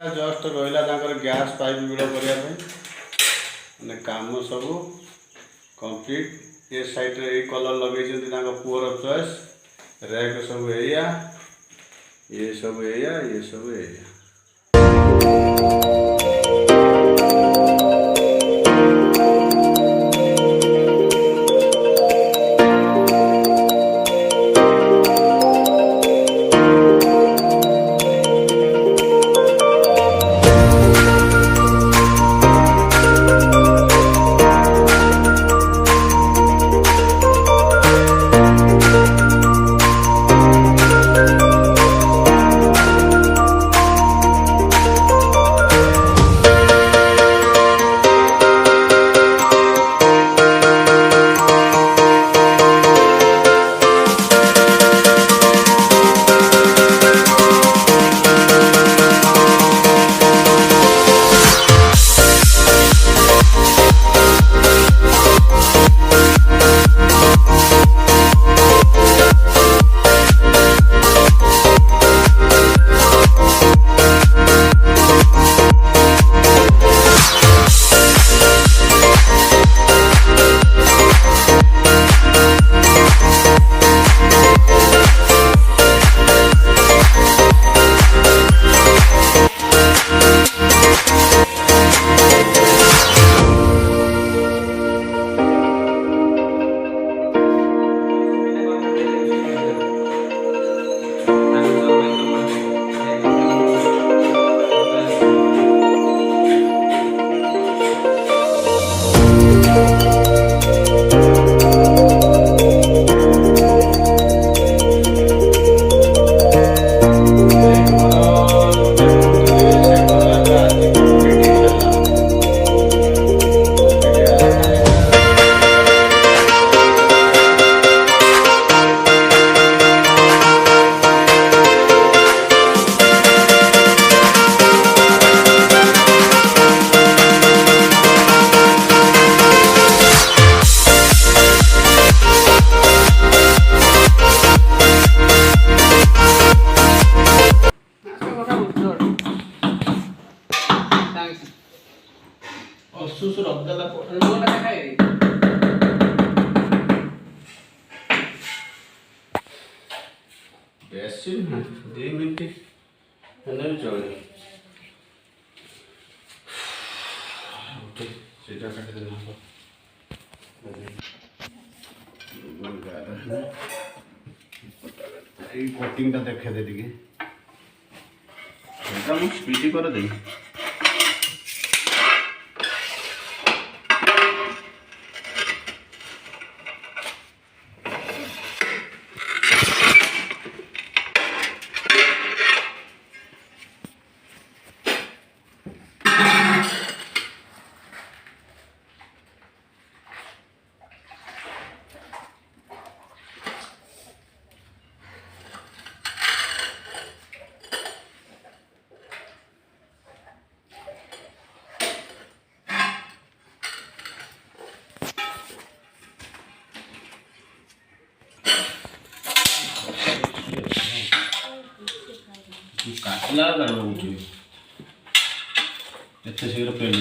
Just रहा gas pipe गुड़ा करने काम सब कंप्लीट। ये साइड रे कलर लगे पुअर चॉइस रैक सब एरिया ये सब एरिया ये सब एरिया। बेसी 2 मिनट चले सीधा काट देना कटिंग देखे दे टी स्पीड कर दे। काटला एत शीघ्र पेल